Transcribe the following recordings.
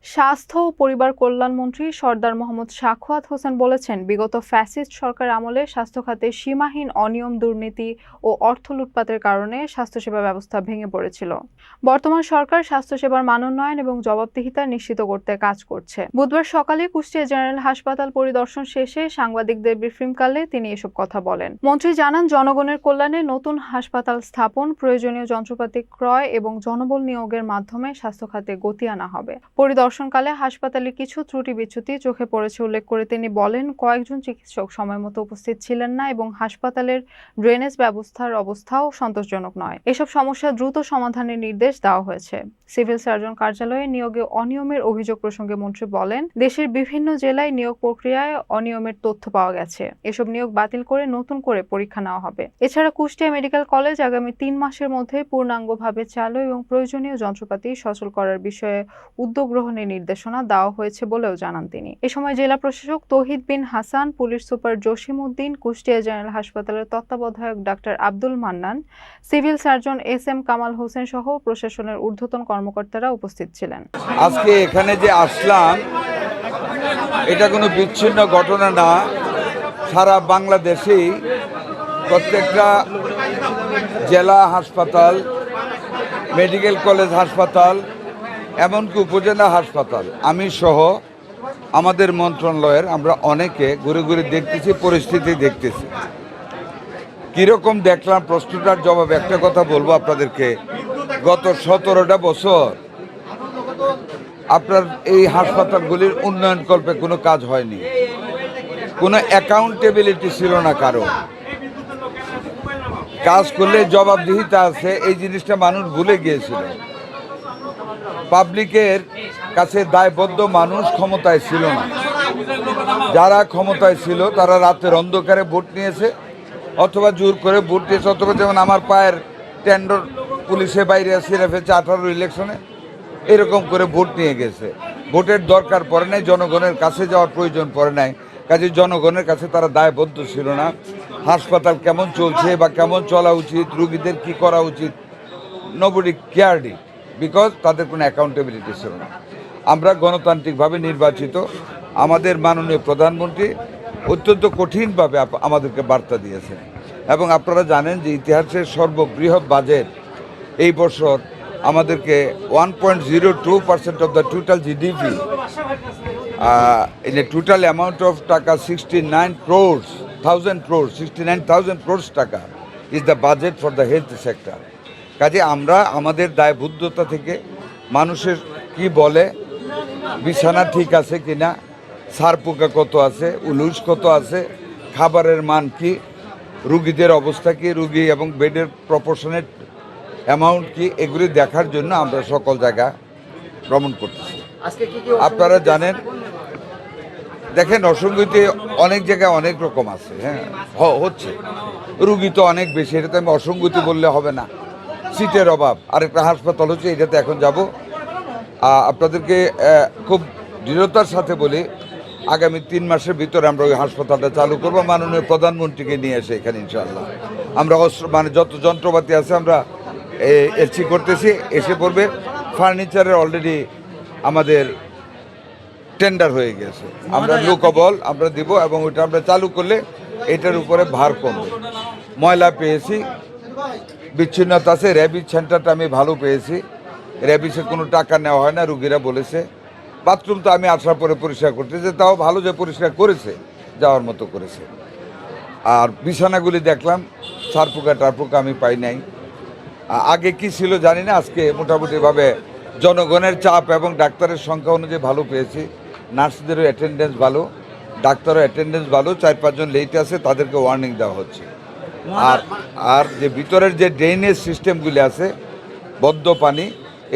স্বাস্থ্য ও পরিবার কল্যাণ মন্ত্রী সরদার মোহাম্মদ সাখাওয়াত হোসেন বলেছেন, বিগত ফ্যাসিস্ট সরকার আমলে স্বাস্থ্য খাতে সীমাহীন অনিয়ম, দুর্নীতি ও অর্থ লুটপাটের কারণে স্বাস্থ্যসেবা ব্যবস্থা ভেঙে পড়েছিল। বর্তমান সরকার স্বাস্থ্যসেবার মান উন্নয়ন এবং জবাবদিহিতা নিশ্চিত করতে কাজ করছে। বুধবার সকালে কুষ্টিয়া জেনারেল হাসপাতাল পরিদর্শন শেষে সাংবাদিকদের ব্রিফিংকালে তিনি এসব কথা বলেন। মন্ত্রী জানান, জনগণের কল্যাণে নতুন হাসপাতাল স্থাপন, প্রয়োজনীয় যন্ত্রপাতি ক্রয় এবং জনবল নিয়োগের মাধ্যমে স্বাস্থ্য খাতে গতি আনা হবে। পরিদর্শনকালে হাসপাতালে কিছু ত্রুটি বিচ্যুতি চোখে পড়েছে উল্লেখ করে তিনি বলেন, কয়েকজন চিকিৎসক সময়মতো উপস্থিত ছিলেন না এবং হাসপাতালের ড্রেনেজ ব্যবস্থার অবস্থাও সন্তোষজনক নয়। এসব সমস্যা দ্রুত সমাধানের নির্দেশ দেওয়া হয়েছে। সিভিল সার্জন কার্যালয়ে নিয়োগে অনিয়মের অভিযোগ প্রসঙ্গে মন্ত্রী বলেন, দেশের বিভিন্ন জেলায় নিয়োগ প্রক্রিয়ায় অনিয়মের তথ্য পাওয়া গেছে। এসব নিয়োগ বাতিল করে নতুন করে পরীক্ষা নেওয়া হবে। এছাড়া কুষ্টিয়া মেডিকেল কলেজ আগামী 3 মাসের মধ্যে পূর্ণাঙ্গভাবে চালু এবং প্রয়োজনীয় যন্ত্রপাতি সচল করার বিষয়ে উদ্যোগ গ্রহণের নির্দেশনা দেওয়া হয়েছে বলেও জানান তিনি। এ সময় জেলা প্রশাসক Tawhid bin Hasan, police super Jasim Uddin, Kushtia general হাসপাতালের তত্ত্বাবধায়ক ডাক্তার Abdul Mannan, civil surgeon S M. Kamal Hossain সহ প্রশাসনের ঊর্ধ্বতন কর্মকর্তারা উপস্থিত ছিলেন। আজকে এখানে যে আসলাম, এটা কোনো বিচ্ছিন্ন ঘটনা না। সারা বাংলাদেশেই প্রত্যেকটা জেলা হাসপাতাল, মেডিকেল কলেজ হাসপাতাল, এমনকি উপজেলা হাসপাতাল, আমি সহ আমাদের মন্ত্রণালয়ের আমরা অনেকে ঘুরে ঘুরে দেখতেছি, পরিস্থিতি দেখতেছি। কীরকম দেখলাম প্রশ্নটার জবাব একটা কথা বলবো আপনাদেরকে। গত 17টা বছর আপনার এই হাসপাতালগুলির উন্নয়নকল্পে কোনো কাজ হয়নি, কোনো অ্যাকাউন্টেবিলিটি ছিল না কারো। কাজ করলে জবাবদিহিতা আছে, এই জিনিসটা মানুষ ভুলে গিয়েছিল। পাবলিকের কাছে দায়বদ্ধ মানুষ ক্ষমতায় ছিল না। যারা ক্ষমতায় ছিল তারা রাতের অন্ধকারে ভোট নিয়েছে, অথবা জোর করে ভোট নিয়েছে, অথবা যেমন আমার পায়ের টেন্ডর পুলিশে বাইরে ছিঁড়ে ফেলছে 18 ইলেকশনে, এরকম করে ভোট নিয়ে গেছে। ভোটের দরকার পড়ে নাই, জনগণের কাছে যাওয়ার প্রয়োজন পড়ে নাই। কাজে জনগণের কাছে তারা দায়বদ্ধ ছিল না। হাসপাতাল কেমন চলছে বা কেমন চলা উচিত, রুগীদের কি করা উচিত, নোবডি কেয়ারড ইট, বিকজ তাদের কোনো অ্যাকাউন্টেবিলিটি ছিল না। আমরা গণতান্ত্রিকভাবে নির্বাচিত, আমাদের মাননীয় প্রধানমন্ত্রী অত্যন্ত কঠিনভাবে আমাদেরকে বার্তা দিয়েছেন। এবং আপনারা জানেন যে ইতিহাসের সর্ববৃহৎ বাজেট এই বছর আমাদেরকে 1.02% of the total GDP, in a total amount of টাকা 69,000 crores টাকা is the budget for the health sector. কাজে আমরা আমাদের দায়বদ্ধতা থেকে মানুষের কি বলে, বিছানা ঠিক আছে কিনা, সারপোকা কত আছে, উলুস কত আছে, খাবারের মান কি, রুগীদের অবস্থা কি, রুগী এবং বেডের প্রপোর্শনেট অ্যামাউন্ট কি, এগুলি দেখার জন্য আমরা সকল জায়গা ভ্রমণ করতেছি। আপনারা জানেন, দেখেন অসঙ্গতি অনেক জায়গায় অনেক রকম আছে। হ্যাঁ, হচ্ছে রুগী তো অনেক বেশি, এটা তো আমি অসঙ্গতি বললে হবে না। সিটের অভাব, আরেকটা হাসপাতাল হচ্ছে, এটাতে এখন যাব। আপনাদেরকে খুব দৃঢ়তার সাথে বলি, আগামী 3 মাসের ভিতরে আমরা ওই হাসপাতালটা চালু করবো, মাননীয় প্রধানমন্ত্রীকে নিয়ে এসে এখানে ইনশাআল্লাহ। আমরা যত যন্ত্রপাতি আছে আমরা এসি করতেছি, এসে পড়বে। ফার্নিচারের অলরেডি আমাদের টেন্ডার হয়ে গেছে, আমরা লোকবল আমরা দিব, এবং ওইটা আমরা চালু করলে এটার উপরে ভার কমবে। ময়লা পেয়েছি, বিচ্ছিন্নতা আছে। র্যাবিস সেন্টারটা আমি ভালো পেয়েছি, র্যাবিসের কোনো টাকা নেওয়া হয় না, রুগীরা বলেছে। বাথরুম তো আমি আসার পরে পরিষ্কার করতেছে, তাও ভালো যে পরিষ্কার করেছে, যাওয়ার মতো করেছে। আর বিছানাগুলি দেখলাম, সারপোকা টারপোকা আমি পাই নাই। আগে কি ছিল জানি না, আজকে মোটামুটিভাবে জনগণের চাপ এবং ডাক্তারের সংখ্যা অনুযায়ী ভালো পেয়েছি। নার্সদেরও অ্যাটেন্ডেন্স ভালো, ডাক্তারও অ্যাটেন্ডেন্স ভালো। 4-5 জন লেট আছে, তাদেরকে ওয়ার্নিং দেওয়া হচ্ছে। আর যে ভিতরের যে ড্রেনেজ সিস্টেমগুলি আছে, বদ্ধ পানি,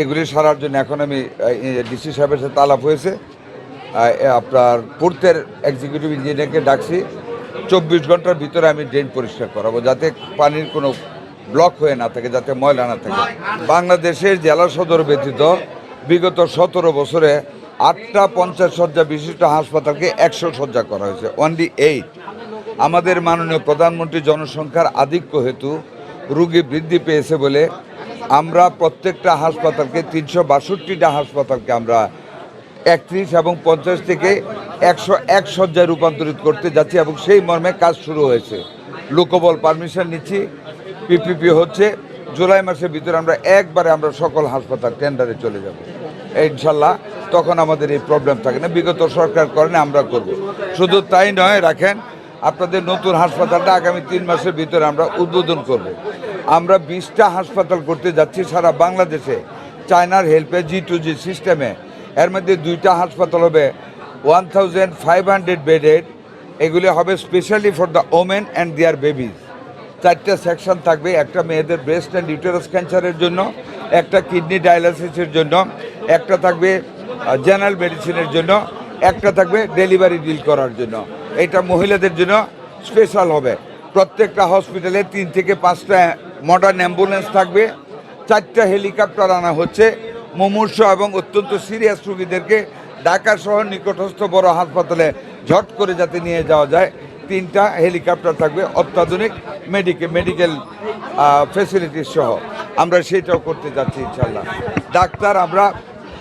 এগুলি সারার জন্য এখন আমি ডিসি সাহেবের সাথে আলাপ হয়েছে, আপনার পূর্তের এক্সিকিউটিভ ইঞ্জিনিয়ারকে ডাকছি। 24 ঘন্টার ভিতরে আমি ড্রেন পরিষ্কার করাবো, যাতে পানির কোনো ব্লক হয়ে না থাকে, যাতে ময়লা না থাকে। বাংলাদেশের জেলা সদর ব্যতীত বিগত 17 বছরে 8টা 50 শয্যা বিশিষ্ট হাসপাতালকে 100 শয্যা করা হয়েছে, অনলি 8। আমাদের মাননীয় প্রধানমন্ত্রী জনসংখ্যার আধিক্য হেতু রুগী বৃদ্ধি পেয়েছে বলে আমরা প্রত্যেকটা হাসপাতালকে 362টা হাসপাতালকে আমরা 31 এবং 50 থেকে 101 শয্যায় রূপান্তরিত করতে যাচ্ছি এবং সেই মর্মে কাজ শুরু হয়েছে। লোকবল পারমিশন নিচ্ছি, পিপিপি হচ্ছে। জুলাই মাসের ভিতরে আমরা সকল হাসপাতাল টেন্ডারে চলে যাব ইনশাল্লাহ। তখন আমাদের এই প্রবলেম থাকে না, বিগত সরকার করেন, আমরা করব। শুধু তাই নয়, রাখেন আপনাদের নতুন হাসপাতালটা আগামী 3 মাসের ভিতরে আমরা উদ্বোধন করব। আমরা 20টা হাসপাতাল করতে যাচ্ছি সারা বাংলাদেশে, চায়নার হেল্পে G2G সিস্টেমে। এর মধ্যে 2টা হাসপাতাল হবে 1500 বেডেড, এগুলি হবে specially for the women and their babies. 4টা সেকশন থাকবে, একটা মেয়েদের ব্রেস্ট অ্যান্ড ইউটেরাস ক্যান্সারের জন্য, একটা কিডনি ডায়ালিসিসের জন্য, একটা থাকবে জেনারেল মেডিসিনের জন্য, একটা থাকবে ডেলিভারি ডিল করার জন্য। এটা মহিলাদের জন্য স্পেশাল হবে। প্রত্যেকটা হসপিটালে 3 থেকে 5টা মডার্ন অ্যাম্বুলেন্স থাকবে, 4টা হেলিকপ্টার আনা হচ্ছে মুমূর্ষু এবং অত্যন্ত সিরিয়াস রোগীদেরকে ঢাকা শহর নিকটস্থ বড় হাসপাতালে ঝট করে যাতে নিয়ে যাওয়া যায়। 3টা হেলিকপ্টার থাকবে অত্যাধুনিক মেডিকেল ফেসিলিটিস সহ। আমরা সেটাও করতে যাচ্ছি ইনশাল্লাহ। ডাক্তার আমরা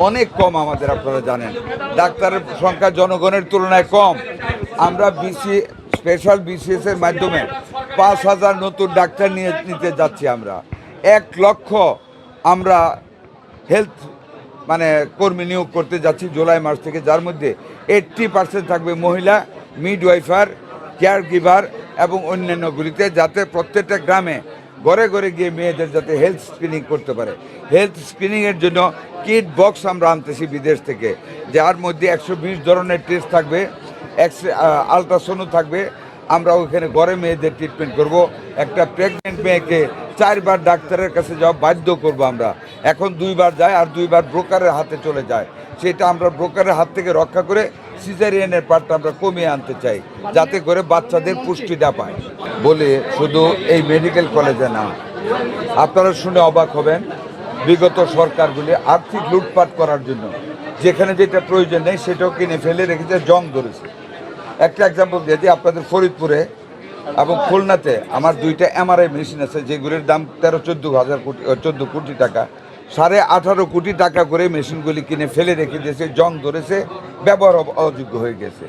অনেক কম, আমাদের আপনারা জানেন ডাক্তারের সংখ্যা জনগণের তুলনায় কম। আমরা স্পেশাল BCS এর মাধ্যমে 5000 নতুন ডাক্তার নিতে যাচ্ছি। আমরা 1 লক্ষ আমরা হেলথ কর্মী নিয়োগ করতে যাচ্ছি জুলাই মাস থেকে, যার মধ্যে 80% থাকবে মহিলা, মিডওয়াইফার, কেয়ার গিভার এবং অন্যান্যগুলিতে, যাতে প্রত্যেকটা গ্রামে ঘরে ঘরে গিয়ে মেয়েদের যাতে হেলথ স্ক্রিনিং করতে পারে। হেলথ স্ক্রিনিংয়ের জন্য কিট বক্স আমরা আনতেছি বিদেশ থেকে, যার মধ্যে 120 ধরনের টেস্ট থাকবে, আলট্রাসাউন্ড থাকবে। আমরা ওইখানে ঘরে মেয়েদের ট্রিটমেন্ট করব। একটা প্রেগনেন্ট মেয়েকে 4 বার ডাক্তারের কাছে যাওয়া বাধ্য করব আমরা। এখন 2 বার যায় আর 2 বার ব্রোকারের হাতে চলে যায়। সেটা আমরা ব্রোকারের হাত থেকে রক্ষা করে সিজারিয়ানের পার্টটা আমরা কমিয়ে আনতে চাই, যাতে করে বাচ্চাদের পুষ্টিটা পায়। বলে শুধু এই মেডিকেল কলেজে না, আপনারা শুনে অবাক হবেন, বিগত সরকারগুলি আর্থিক লুটপাট করার জন্য যেখানে যেটা প্রয়োজন নেই সেটাও কিনে ফেলে রেখেছে, জং ধরেছে। একটা এক্সাম্পল দিয়ে যে আপনাদের ফরিদপুরে এবং খুলনাতে আমার 2টা MRI মেশিন আছে, যেগুলির দাম 14 কোটি টাকা। 18.5 কোটি টাকা করে মেশিনগুলি কিনে ফেলে রেখে দিয়েছে, জং ধরেছে, ব্যবহার অযোগ্য হয়ে গেছে।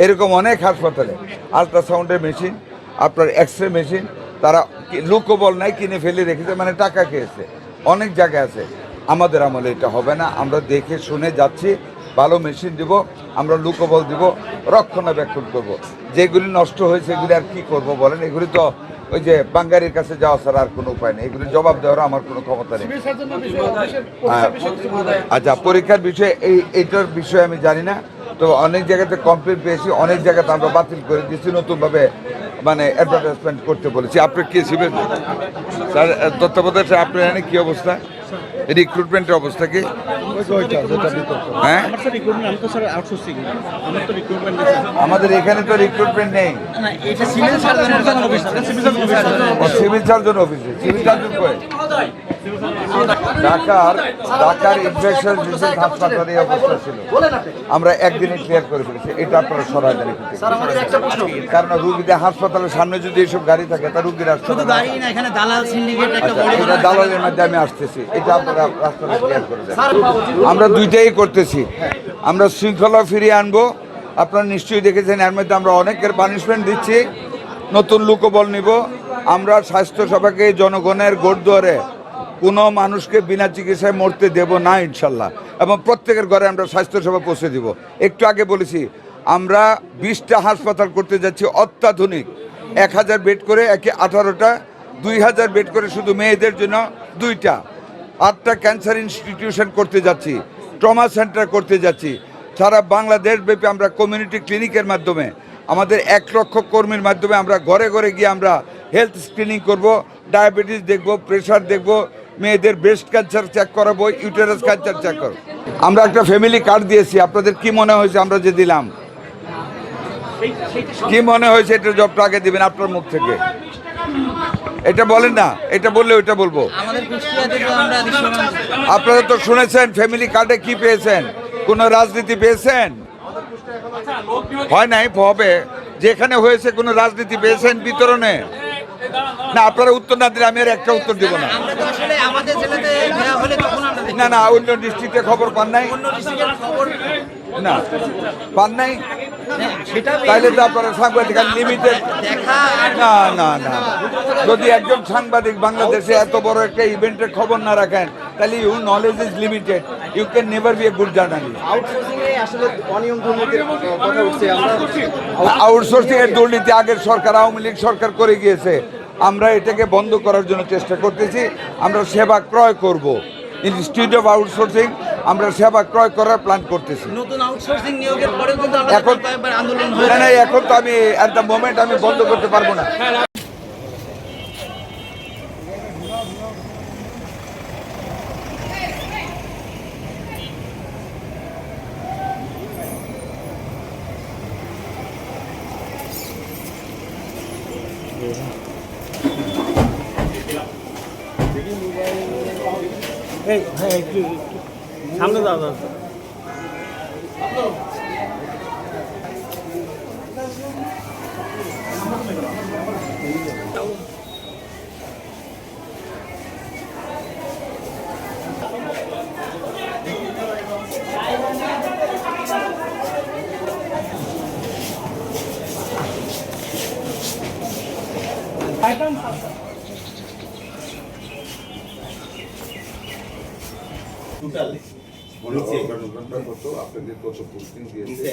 এরকম অনেক হাসপাতালে আলট্রাসাউন্ডের মেশিন, আপনার এক্সরে মেশিন তারা লোকবল নাই, কিনে ফেলে রেখেছে, টাকা খেয়েছে। অনেক জায়গায় আছে। আমাদের আমলে এটা হবে না। আমরা দেখে শুনে যাচ্ছি, ভালো মেশিন দিব, আমরা লোকবল দিব, রক্ষণাবেক্ষণ করব। যেগুলি নষ্ট হয়েছে এগুলি আর কি করব বলেন? এগুলি তো ওই যে বাঙ্গারির কাছে যাওয়া ছাড়া আর কোনো উপায় নেই। এগুলি জবাব দেওয়ার আমার কোনো ক্ষমতা নেই। আচ্ছা, পরীক্ষার বিষয়ে এইটার বিষয়ে আমি জানি না, তো অনেক জায়গাতে কমপ্লেন পেয়েছি, অনেক জায়গাতে আমরা বাতিল করে দিচ্ছি, নতুনভাবে অ্যাডভার্টাইজমেন্ট করতে বলেছি। আপনার কি শিবের স্যার তত্ত্বাবধায়ক স্যার, আপনার এখানে কী অবস্থা, রিক্রুটমেন্টের অবস্থা কি? হ্যাঁ, আমাদের এখানে তো রিক্রুটমেন্ট নেই। সিভিল সার্জন অফিসে, সিভিল সার্জন করে ঢাকার ইনফেকশন ডিজিজ হাসপাতালে এই অবস্থা ছিল। আমরা একদিনে ক্লিয়ার করে ফেলেছি। এটা আপনারা সরাই দেন, কারণ রুগীদের হাসপাতালের সামনে যদি এইসব গাড়ি থাকে তা রুগীর এটা দালালের মধ্যে আমি আসতেছি। এটা আপনারা রাস্তাটা ক্লিয়ার করে দেন। আমরা 2টাই করতেছি। আমরা শৃঙ্খলা ফিরিয়ে আনবো। আপনারা নিশ্চয়ই দেখেছেন, এর মধ্যে আমরা অনেকের পানিশমেন্ট দিচ্ছি, নতুন লোকবল নিব। আমরা স্বাস্থ্যসেবাকে জনগণের গোড়দুয়ারে কোনো মানুষকে বিনা চিকিৎসায় মরতে দেব না ইনশাল্লাহ, এবং প্রত্যেকের ঘরে আমরা স্বাস্থ্যসেবা পৌঁছে দিব। একটু আগে বলেছি, আমরা 20টা হাসপাতাল করতে যাচ্ছি অত্যাধুনিক, 1000 বেড করে, 18টা, 2000 বেড করে শুধু মেয়েদের জন্য 2টা, 8টা ক্যান্সার ইনস্টিটিউশন করতে যাচ্ছি, ট্রমা সেন্টার করতে যাচ্ছি। সারা বাংলাদেশ ব্যাপী আমরা কমিউনিটি ক্লিনিকের মাধ্যমে, আমাদের 1 লক্ষ কর্মীর মাধ্যমে আমরা ঘরে ঘরে গিয়ে আমরা হেলথ স্ক্রিনিং করব, ডায়াবেটিস দেখব, প্রেশার দেখব, মেয়েদের ব্রেস্ট ক্যান্সার চেক করাবো, ইউটেরাস ক্যান্সার চেক করব। আমরা একটা ফ্যামিলি কার্ড দিয়েছি। আপনাদের কি মনে হয়েছে আমরা যে দিলাম? কি মনে হয়েছে? এটা জবটা আগে দিবেন আপনার মুখ থেকে, এটা বলেন না, এটা বললে ওইটা বলবো। আপনারা তো শুনেছেন ফ্যামিলি কার্ডে কি পেয়েছেন? কোন রাজনীতি পেয়েছেন? হয় নাই, হবে। যেখানে হয়েছে কোন রাজনীতি পেয়েছেন বিতরণে? না, আপনারা উত্তর না দিলে আমি আর একটা উত্তর দিব না। না, অন্য ডিস্ট্রিক্টে খবর পান নাই। না পান নাই, তাইলে তো আপনারা সাংবাদিক লিমিটেড না না না যদি একজন সাংবাদিক বাংলাদেশে এত বড় একটা ইভেন্টের খবর না রাখেন তাহলে you knowledge is limited, you can never be a good journalist. Outsourcing এর দুর্নীতি আগের সরকার আওয়ামী লীগ সরকার করে গিয়েছে, আমরা এটাকে বন্ধ করার জন্য চেষ্টা করতেছি। আমরা সেবা ক্রয় করব, ইনস্টিটিউট অফ আউটসোর্সিং আমরা সেবা ক্রয় করার প্ল্যান করতেছি। নতুন আউটসোর্সিং নিয়োগের পরেও কিন্তু এখন কয়েকবার আন্দোলন না না এখন তো আমি অ্যাট দ্য মোমেন্ট আমি বন্ধ করতে পারবো না। একটু সামনে যাও যাও। আপনাদের কত পোস্টিং দিয়েছে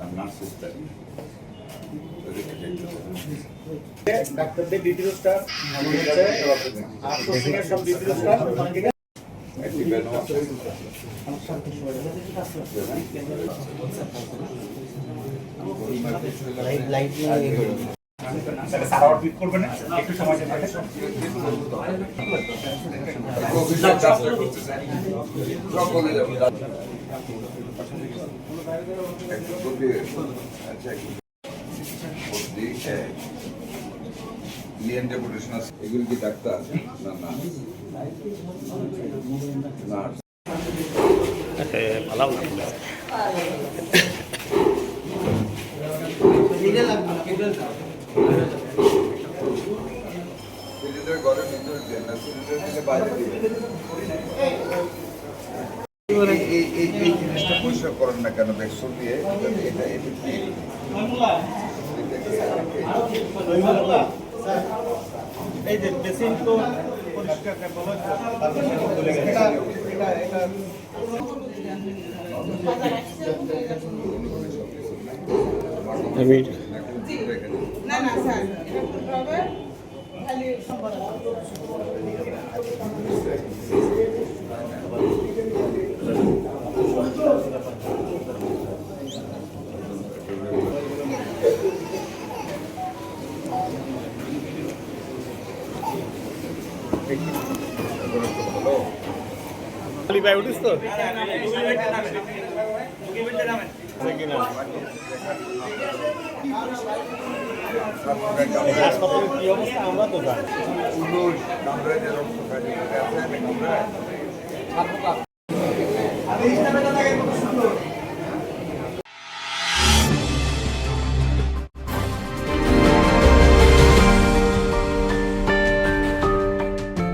আর নার্সেসটা ডাক্তারদের ডিটেলসটা আউটসোর্সিংয়ের সব ডিটেলসটা একটু সময় এগুলি কি ডাক্তার না নার্স? ভালো ঘরের ভিতরে দেন না, বাইরে দিবেন। এই জিনিসটা পরিষ্কার করেন না কেন ব্যাকসল দিয়ে? এটা এই যে বেসিন তো পরিষ্কার আমি না না স্যার এটা করতে হবে খালি ভাই উঠিস তো হাসপাতালের কি অবস্থা আমরা তো জানি। কামড়ায়